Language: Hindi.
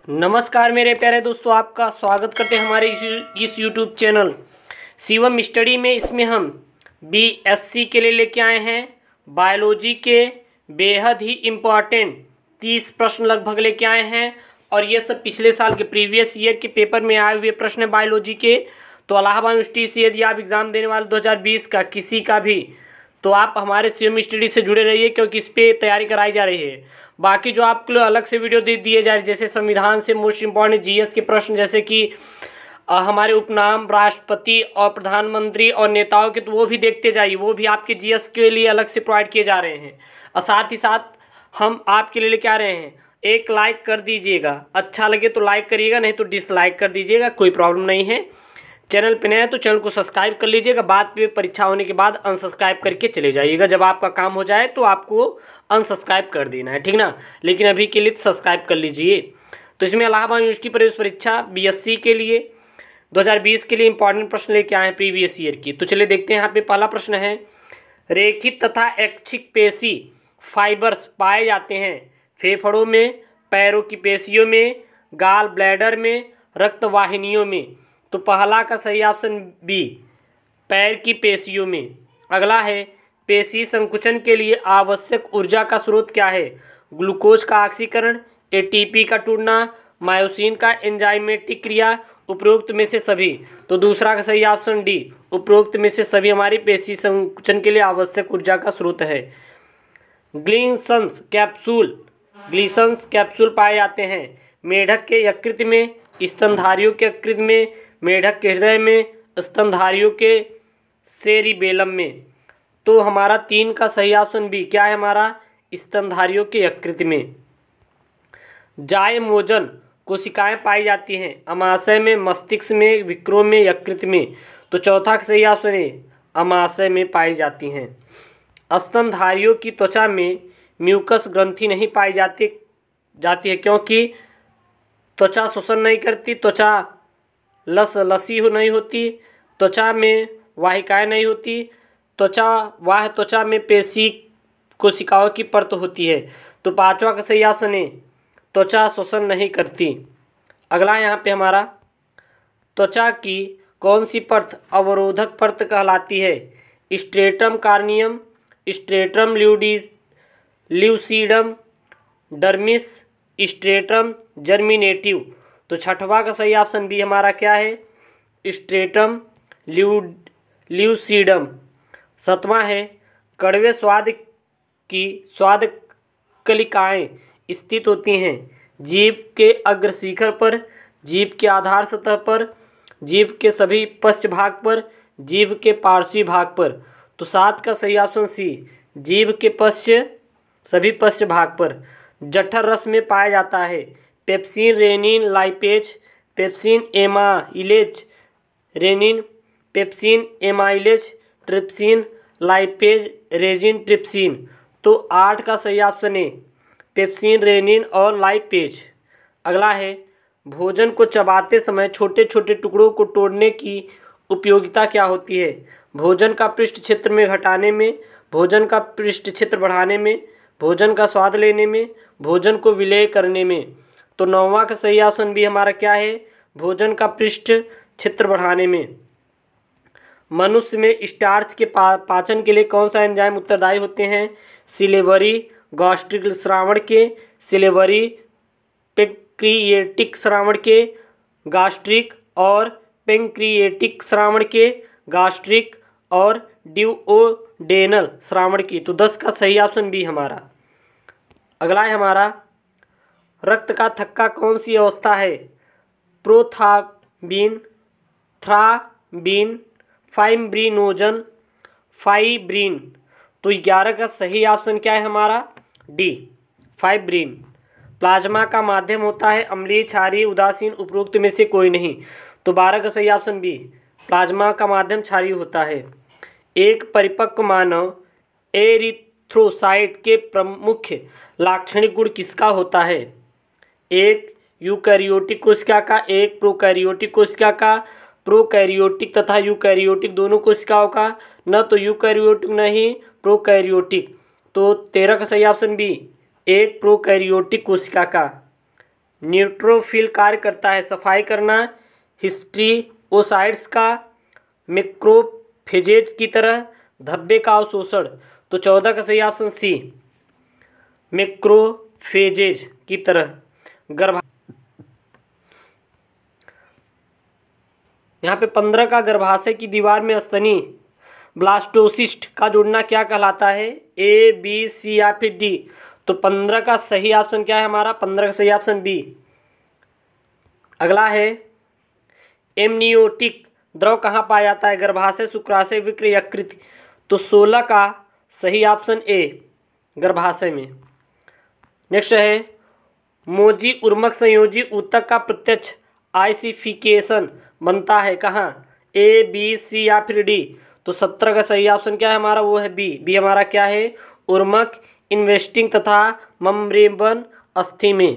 नमस्कार मेरे प्यारे दोस्तों, आपका स्वागत करते हैं हमारे इस यूट्यूब चैनल शिवम स्टडी में। इसमें हम बीएससी के लिए लेके आए हैं बायोलॉजी के बेहद ही इम्पॉर्टेंट 30 प्रश्न लगभग लेके आए हैं। और ये सब पिछले साल के प्रीवियस ईयर के पेपर में आए हुए प्रश्न है बायोलॉजी के। तो इलाहाबाद यूनिवर्सिटी से यदि आप एग्ज़ाम देने वाले 2020 का किसी का भी, तो आप हमारे शिवम स्टडी से जुड़े रहिए, क्योंकि इस पर तैयारी कराई जा रही है। बाकी जो आपके लिए अलग से वीडियो दिए जा रहे हैं, जैसे संविधान से मोस्ट इम्पॉर्टेंट जीएस के प्रश्न, जैसे कि हमारे उपनाम, राष्ट्रपति और प्रधानमंत्री और नेताओं के, तो वो भी देखते जाइए। वो भी आपके जीएस के लिए अलग से प्रोवाइड किए जा रहे हैं। और साथ ही साथ हम आपके लिए लेके आ रहे हैं, एक लाइक कर दीजिएगा, अच्छा लगे तो लाइक करिएगा, नहीं तो डिसलाइक कर दीजिएगा, कोई प्रॉब्लम नहीं है। चैनल पे नए हैं तो चैनल को सब्सक्राइब कर लीजिएगा। बाद में परीक्षा होने के बाद अनसब्सक्राइब करके चले जाइएगा। जब आपका काम हो जाए तो आपको अनसब्सक्राइब कर देना है, ठीक ना। लेकिन अभी के लिए सब्सक्राइब कर लीजिए। तो इसमें इलाहाबाद यूनिवर्सिटी प्रवेश परीक्षा बीएससी के लिए 2020 के लिए इंपॉर्टेंट प्रश्न लेके आए हैं प्रीवियस ईयर की। तो चलिए देखते हैं। यहाँ पे पहला प्रश्न है, रेखित तथा ऐच्छिक पेशी फाइबर्स पाए जाते हैं फेफड़ों में, पैरों की पेशियों में, गाल ब्लैडर में, रक्तवाहिनियों में। तो पहला का सही ऑप्शन बी, पैर की पेशियों में। अगला है, पेशी संकुचन के लिए आवश्यक ऊर्जा का स्रोत क्या है? ग्लूकोज का ऑक्सीकरण, एटीपी का टूटना, मायोसिन का एंजाइमेटिक क्रिया, उपरोक्त में से सभी। तो दूसरा का सही ऑप्शन डी, उपरोक्त में से सभी हमारी पेशी संकुचन के लिए आवश्यक ऊर्जा का स्रोत है। ग्लिसन्स कैप्सूल पाए जाते हैं मेढक के यकृत में, स्तनधारियों के यकृत में, मेढक के हृदय में, स्तनधारियों के सेरिबेलम में। तो हमारा 3 का सही ऑप्शन बी क्या है हमारा? स्तनधारियों के यकृत में। जायमोजन कोशिकाएं पाई जाती हैं अमाशय में, मस्तिष्क में, विक्रों में, यकृत में। तो चौथा का सही ऑप्शन है अमाशय में पाई जाती हैं। स्तनधारियों की त्वचा में म्यूकस ग्रंथि नहीं पाई जाती है, क्योंकि त्वचा शोषण नहीं करती, त्वचा लसी नहीं होती, त्वचा में वाहिकाएं नहीं होती, त्वचा में पेशी कोशिकाओं की परत होती है। तो पांचवा का सही ऑप्शन है त्वचा शोषण नहीं करती। अगला यहाँ पे हमारा, त्वचा की कौन सी परत अवरोधक परत कहलाती है? Stratum corneum, stratum lucidum, dermis, stratum germinative. तो छठवां का सही ऑप्शन बी हमारा क्या है? Stratum lucidum. सातवां है, कड़वे स्वाद कलिकाएँ स्थित होती हैं जीभ के अग्रशिखर पर, जीभ के आधार सतह पर, जीभ के सभी पश्च भाग पर, जीभ के पार्श्वी भाग पर। तो 7 का सही ऑप्शन सी, जीभ के सभी पश्च भाग पर। जठर रस में पाया जाता है pepsin, renin, lipase, pepsin, amylase, trypsin, lipase, resin, trypsin. तो 8 का सही ऑप्शन है पेप्सिन, रेनिन और लाइपेज। अगला है, भोजन को चबाते समय छोटे छोटे टुकड़ों को तोड़ने की उपयोगिता क्या होती है? भोजन का पृष्ठ क्षेत्र में घटाने में, भोजन का पृष्ठ क्षेत्र बढ़ाने में, भोजन का स्वाद लेने में, भोजन को विलेय करने में। तो 9वां का सही ऑप्शन भी हमारा क्या है? भोजन का पृष्ठ क्षेत्र बढ़ाने में। मनुष्य में स्टार्च के पाचन के लिए कौन सा एंजाइम उत्तरदायी होते हैं? सिलेवरी गैस्ट्रिक श्रावण के, सिलेवरी पेंक्रिएटिक श्रावण के, गैस्ट्रिक और पेंक्रिएटिक श्रावण के, गैस्ट्रिक और ड्यूओडेनल श्रावण की। तो 10 का सही ऑप्शन बी हमारा। अगला है हमारा, रक्त का थक्का कौन सी अवस्था है? प्रोथ्राम्बिन, थ्राम्बिन, फाइब्रिनोजन, फाइब्रिन। तो 11 का सही ऑप्शन क्या है हमारा? D, fibrin. प्लाज्मा का माध्यम होता है अम्लीय, क्षारीय, उदासीन, उपरोक्त में से कोई नहीं। तो 12 का सही ऑप्शन बी, प्लाज्मा का माध्यम क्षारीय होता है। एक परिपक्व मानव एरिथ्रोसाइट के प्रमुख लाक्षणिक गुण किसका होता है? एक यूकैरियोटिक कोशिका का, एक प्रोकैरियोटिक कोशिका का, प्रोकैरियोटिक तथा यूकैरियोटिक दोनों कोशिकाओं का, न तो यूकैरियोटिक न ही प्रोकैरियोटिक। तो 13 का सही ऑप्शन बी, एक प्रोकैरियोटिक कोशिका का। न्यूट्रोफिल कार्य करता है, सफाई करना। हिस्ट्रियोसाइट्स का मैक्रोफेजेज की तरह धब्बे का अवशोषण। तो 14 का सही ऑप्शन सी, मैक्रोफेजेज की तरह। यहाँ पे 15 का गर्भाशय की दीवार में स्तनी ब्लास्टोसिस्ट का जुड़ना क्या कहलाता है? ए, बी, सी या फिर डी? तो 15 का सही ऑप्शन क्या है हमारा? 15 का सही ऑप्शन बी। अगला है एमनियोटिक द्रव कहाँ पाया जाता है? गर्भाशय, शुक्राशय, विक्र, यकृत। तो 16 का सही ऑप्शन ए, गर्भाशय में। नेक्स्ट है मोजी उर्मक संयोजी ऊतक का प्रत्यक्ष आइसिफिकेशन बनता है कहाँ? ए, बी, सी या फिर डी? तो 17 का सही ऑप्शन क्या है हमारा? वो है बी। बी हमारा क्या है? उर्मक इन्वेस्टिंग तथा मम्ब्रेन अस्थि में।